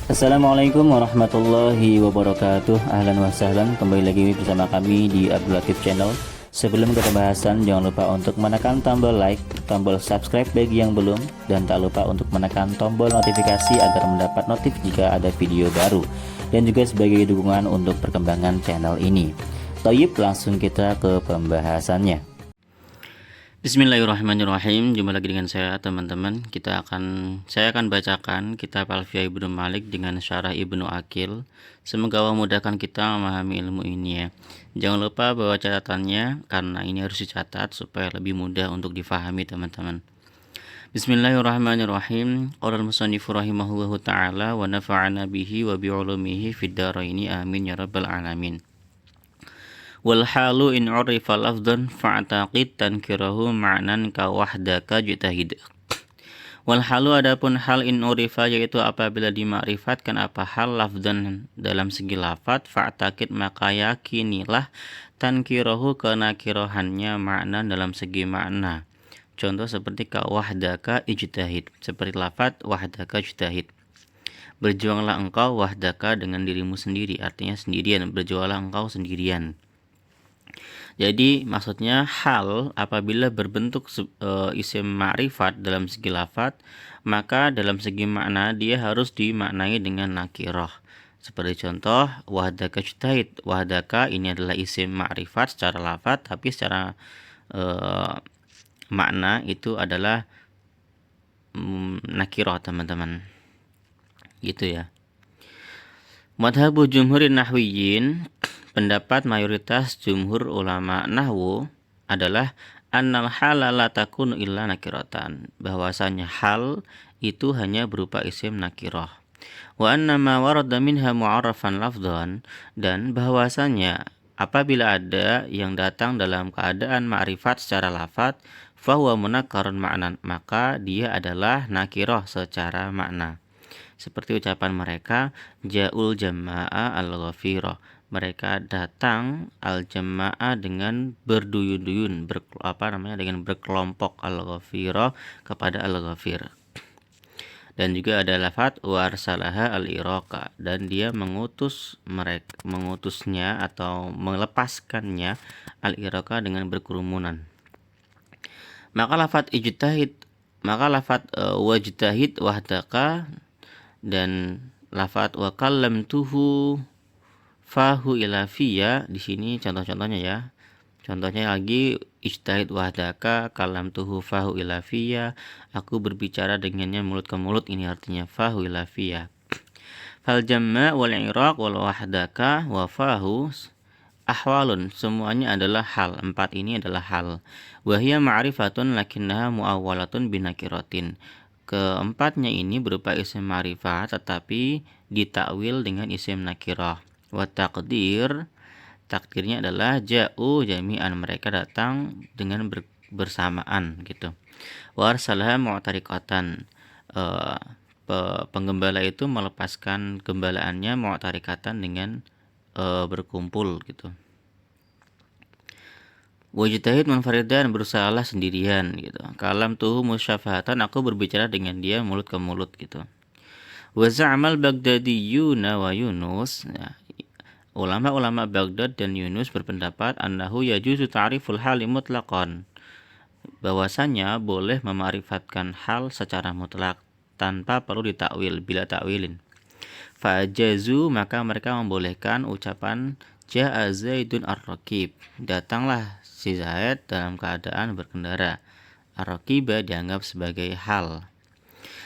Assalamualaikum warahmatullahi wabarakatuh. Ahlan wa sahlan, kembali lagi bersama kami di Abdul Latif Channel. Sebelum ke pembahasan, jangan lupa untuk menekan tombol like, tombol subscribe bagi yang belum, dan tak lupa untuk menekan tombol notifikasi agar mendapat notif jika ada video baru, dan juga sebagai dukungan untuk perkembangan channel ini. Toyib, langsung kita ke pembahasannya. Bismillahirrahmanirrahim. Jumpa lagi dengan saya, teman-teman. Saya akan bacakan kitab Alfiyah Ibnu Malik dengan syarah Ibnu Aqil. Semoga Allah memudahkan kita memahami ilmu ini ya. Jangan lupa bawa catatannya karena ini harus dicatat supaya lebih mudah untuk difahami, teman-teman. Bismillahirrahmanirrahim. Qala al-musannifu rahimahullahu taala wa nafa'ana bihi wa bi ulumihi fid dharaini amin ya rabbal alamin. Wal halu in urifa lafdhan fa'taqid tankirahu ma'nan ka wahdaka jitahid. Wal halu adapun hal in urifa yaitu apabila dimakrifatkan apa hal lafdhan dalam segi lafaz fa'taqid maka yakinilah tankirahu kenakirohannya makna dalam segi makna. Contoh seperti ka wahdaka ijtahid, seperti lafaz wahdaka ijtahid. Berjuanglah engkau wahdaka dengan dirimu sendiri, artinya sendirian, berjuanglah engkau sendirian. Jadi maksudnya hal apabila berbentuk isim ma'rifat dalam segi lafaz, maka dalam segi makna dia harus dimaknai dengan nakirah. Seperti contoh wahdaka ijtahid. Wahdaka ini adalah isim ma'rifat secara lafaz, tapi secara makna itu adalah nakirah, teman-teman. Gitu ya. Madhabu jumhurin nahwiyin, pendapat mayoritas jumhur ulama nahwu adalah annal hala la takunu illa nakiratan, bahwasanya hal itu hanya berupa isim nakirah. Wa anna ma warada minha mu'arrafan lafdhan, dan bahwasanya apabila ada yang datang dalam keadaan ma'rifat secara lafaz, fahuwa munakkarun ma'nan, maka dia adalah nakirah secara makna. Seperti ucapan mereka ja'ul jama'a al-ghafira, mereka datang al-jama'a dengan berduyun-duyun, dengan berkelompok, al-ghafira kepada al-ghafir. Dan juga ada lafaz wa arsalaha al-iraqa, dan dia mengutusnya atau melepaskannya al-iraqa dengan berkerumunan. Maka lafaz wajtahid wahdaka dan lafaz wa kallamtuhu fahu ilafiya, di sini contoh-contohnya ya. Contohnya lagi ijtahid wahdaka kallamtuhu fahu ilafiya, aku berbicara dengannya mulut ke mulut, ini artinya fahu ilafiya. Fal jamma wal iraq wal wahdaka wa fahu ahwalun, semuanya adalah hal. Empat ini adalah hal. Wa hiya ma'rifatun lakinnaha muawwalatun binakiratin. Keempatnya ini berupa isim ma'rifat tetapi ditakwil dengan isim nakirah. Wa takdirnya adalah ja'u jami'an, mereka datang dengan bersamaan gitu. Wa arsalah mu'tariqatan, penggembala itu melepaskan gembalaannya mu'tariqatan dengan berkumpul gitu. Wajtahid munfaridan, berusahalah sendirian gitu. Kalam tuhu musyafahatan, aku berbicara dengan dia mulut ke mulut gitu. Wa za'amal Baghdadiyuna wa Yunus, ya, ulama-ulama Baghdad dan Yunus berpendapat annahu yajuzu ta'riful hali mutlaqan, bahwasanya boleh memarifatkan hal secara mutlak tanpa perlu ditakwil bila takwilin. Fajazu, maka mereka membolehkan ucapan ja'a Zaidun ar-rakib, datanglah si Zaid dalam keadaan berkendara. Ar-rakiba dianggap sebagai hal.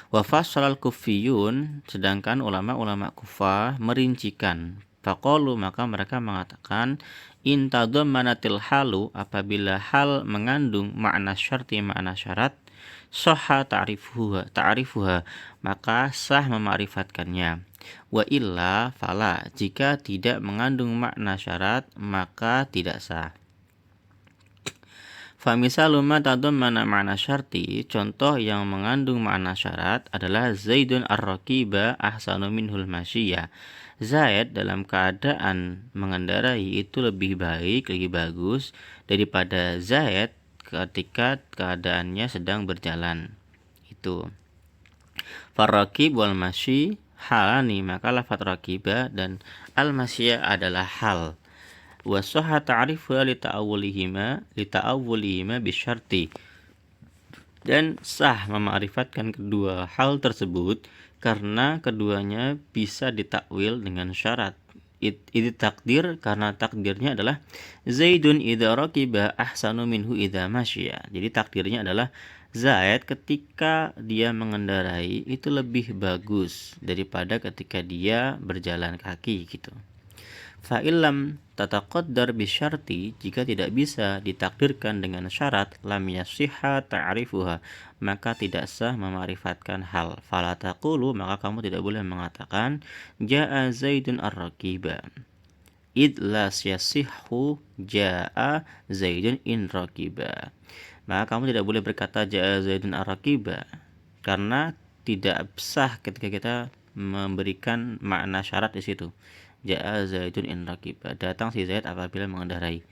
Wa fassalal kufiyun, sedangkan ulama-ulama Kufah merincikan. Faqalu, maka mereka mengatakan in tadammanatil halu, apabila hal mengandung makna syarti, makna syarat, sahha ta'rifuha, maka sah memarifatkannya. Wa illa fala, jika tidak mengandung makna syarat maka tidak sah. Fa misalu ma tadammana makna syarti, contoh yang mengandung makna syarat adalah Zaidun ar-rakiba ahsanu minhul masyiya, Zaid dalam keadaan mengendarai itu lebih baik, lebih bagus daripada Zaid ketika keadaannya sedang berjalan. Itu Farrakib wal masyi halani, maka lafadz rakiba dan al-masya adalah hal. Wa sahha ta'rifuha lita'awwulihima bisyarti. Dan sah memarifatkan kedua hal tersebut karena keduanya bisa ditakwil dengan syarat. Itu takdir, karena takdirnya adalah Zaidun idza rakiba ahsanu minhu idza masya. Jadi takdirnya adalah Zaid ketika dia mengendarai itu lebih bagus daripada ketika dia berjalan kaki gitu. Fa'ilam tataqaddar bisyarti, jika tidak bisa ditakdirkan dengan syarat, lam yasihha ta'rifuha, maka tidak sah memarifatkan hal. Fala taqulu, maka kamu tidak boleh mengatakan ja'a Zaidun ar-rakiba. Id la yasihhu ja'a Zaidun in rakiba. Maka kamu tidak boleh berkata ja'a Zaidun ar-rakiba, karena tidak sah ketika kita memberikan makna syarat di situ. Ja'a Zaidun in rakiba, datang si Zaid apabila mengendarai.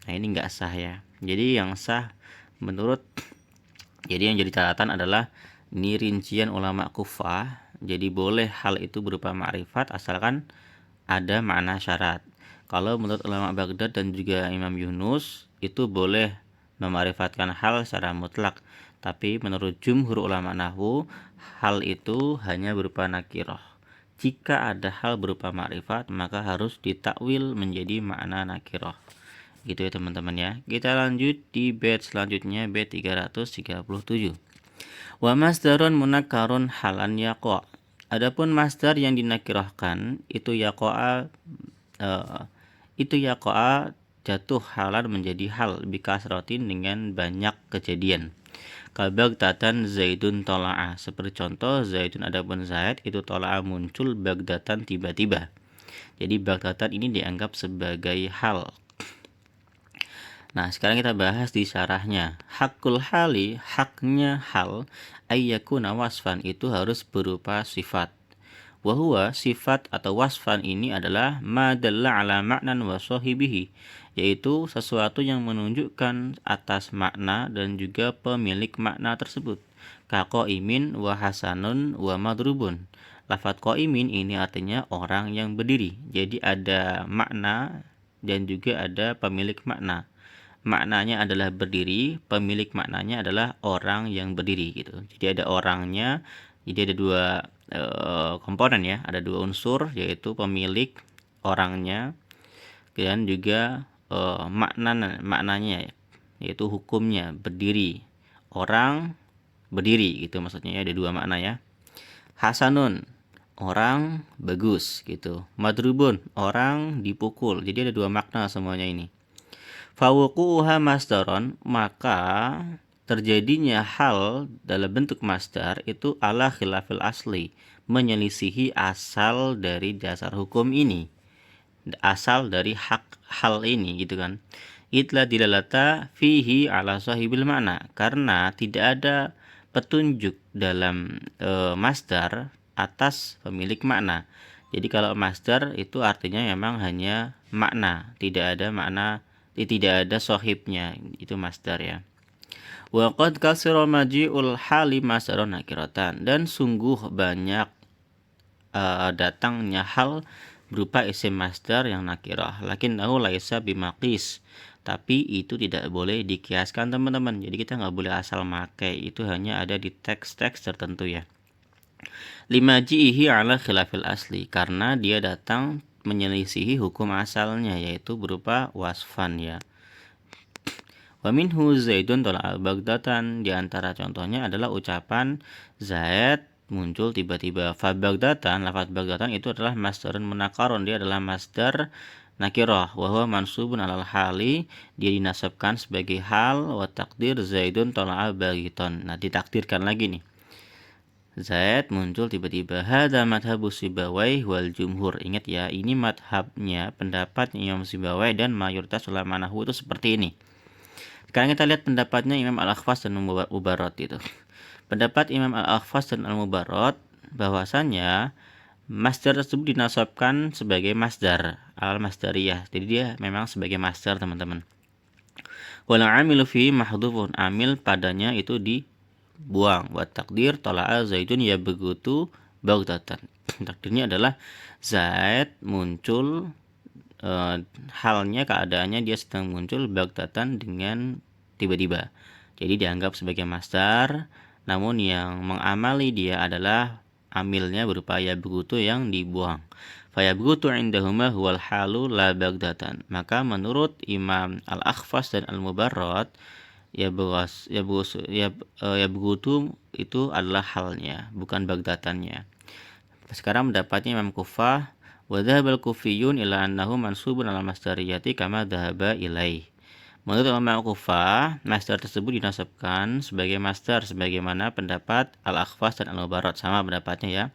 Nah, ini enggak sah ya. Jadi yang sah menurut, jadi yang jadi catatan adalah ini rincian ulama Kufah. Jadi boleh hal itu berupa ma'rifat asalkan ada makna syarat. Kalau menurut ulama Baghdad dan juga Imam Yunus itu boleh memarifatkan hal secara mutlak. Tapi menurut jumhur ulama nahwu, hal itu hanya berupa nakirah. Jika ada hal berupa ma'rifat, maka harus ditakwil menjadi makna nakirah. Gitu ya teman-teman ya. Kita lanjut di bait selanjutnya, bait 337. Wa masdarun munakkarun halan yaqa. Adapun masdar yang dinakirahkan itu yaqa jatuh halan menjadi hal bikasratin dengan banyak kejadian. Kabagdatan Zaidun tola'a, seperti contoh Zaidun adapun Zaid itu tola'a muncul, bagdatan tiba-tiba. Jadi bagdatan ini dianggap sebagai hal. Nah, sekarang kita bahas di syarahnya. Hakul hali, haknya hal, ayyakuna wasfan, itu harus berupa sifat. Wahuwa, sifat atau wasfan ini adalah madalla ala ma'nan wa sahibihi, yaitu sesuatu yang menunjukkan atas makna dan juga pemilik makna tersebut. Kaqaimin wa hasanun wa madrubun. Lafadz qaimin ini artinya orang yang berdiri. Jadi ada makna dan juga ada pemilik makna. Maknanya adalah berdiri, pemilik maknanya adalah orang yang berdiri gitu. Jadi ada orangnya, jadi ada dua komponen ya, ada dua unsur, yaitu pemilik, orangnya, dan juga maknanya, yaitu hukumnya, berdiri, orang berdiri gitu, maksudnya ya, ada dua makna ya. Hasanun, orang bagus gitu. Madrubun, orang dipukul. Jadi ada dua makna semuanya ini. Fawuquha masdaron, maka terjadinya hal dalam bentuk masdar itu ala khilafil asli, menyelisihi asal dari dasar hukum ini, asal dari hak hal ini gitu kan. Itla dilalata fihi ala sahibil makna, karena tidak ada petunjuk dalam masdar atas pemilik makna. Jadi kalau masdar itu artinya memang hanya makna, tidak ada makna, tidak ada sahibnya, itu masdar ya. Wa qad kasira maji'ul hali masdaron nakiratan, dan sungguh banyak datangnya hal berupa isim masdar yang nakirah, lakinnahu laisa bimaqis, tapi itu tidak boleh dikiaskan teman-teman. Jadi kita nggak boleh asal make, itu hanya ada di teks-teks tertentu ya. Limaji'ihi ala khilafil asli, karena dia datang menyelisihi hukum asalnya, yaitu berupa wasfan ya. Wa minhu Zaidun tola'a bagdatan, di antara contohnya adalah ucapan Zaid muncul tiba-tiba. Fa bagdatan, lafaz bagdatan itu adalah masdarun munakkarun, dia adalah masdar nakirah, wa huwa mansubun alal hali, dia dinasabkan sebagai hal, wa takdir Zaidun tola'a bagiton. Nah, ditakdirkan lagi nih, Zaid muncul tiba-tiba. Hadza madhabu Sibawai wal jumhur. Ingat ya, ini madhabnya, pendapatnya Imam Sibawai dan mayoritas ulama nahwu itu seperti ini. Sekarang kita lihat pendapatnya Imam Al-Akhfas dan Al-Mubarrad itu. Pendapat Imam Al-Akhfas dan Al-Mubarrad bahwasannya masdar tersebut dinasabkan sebagai masdar al-masdariyah. Jadi dia memang sebagai masdar, teman-teman. Wal amilu fi mahdhufun, amil padanya itu di buang. Wa takdir tola'a Zaidun ya begitu bagdatan. Takdirnya adalah Zaid muncul, halnya keadaannya dia sedang muncul baghtatan dengan tiba-tiba. Jadi dianggap sebagai masdar, namun yang mengamali dia adalah amilnya berupa yabghutu yang dibuang. Fayabghutu indahuma huwal halu la baghtatan. Maka menurut Imam Al-Akhfas dan Al-Mubarrad, yabghutu itu adalah halnya, bukan bagdatannya. Sekarang mendapatnya Imam Kufah, wa dhahabal kufiyun ila annahu mansubun ala masdariyati kama dhahaba ilaih. Menurut Imam Kufah, masdar tersebut dinasabkan sebagai masdar sebagaimana pendapat Al-Akhfas dan Al-Mubarrad, sama pendapatnya ya.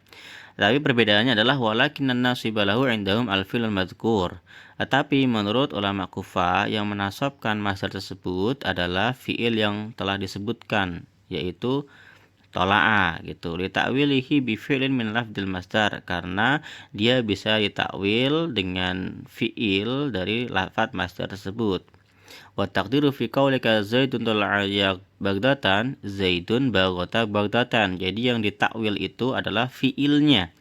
Tapi perbedaannya adalah walakinnan nasiba lahu indahum al-fi'l al-madhkur. Tetapi menurut ulama Kufah yang menasabkan masdar tersebut adalah fi'il yang telah disebutkan, yaitu tola'a gitu. Ditakwilihi bi fi'lin min lafdil masdar, karena dia bisa ditakwil dengan fi'il dari lafaz masdar tersebut. Wa taqdiru fi qaulika Zaidun tala'a baghdatan, Zaidun baghata baghdatan. Jadi yang ditakwil itu adalah fiilnya,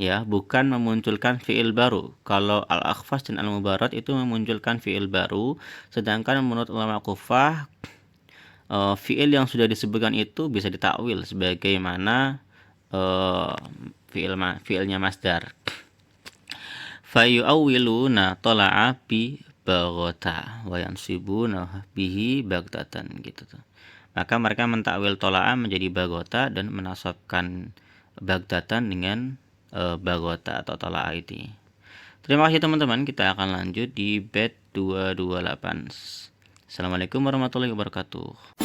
ya, bukan memunculkan fiil baru. Kalau Al-Akhfas dan Al-Mubarrad itu memunculkan fiil baru, sedangkan menurut ulama Kufah fiil yang sudah disebutkan itu bisa ditakwil sebagaimana fiilnya masdar. Fayu'awwiluna tala'a bi baghata wa yansibuna bihi baghtatan gitu tuh. Maka mereka mentakwil tola'a menjadi baghata dan menasabkan baghtatan dengan baghata atau tola'a itu. Terima kasih teman-teman, kita akan lanjut di bait 228. Assalamualaikum warahmatullahi wabarakatuh.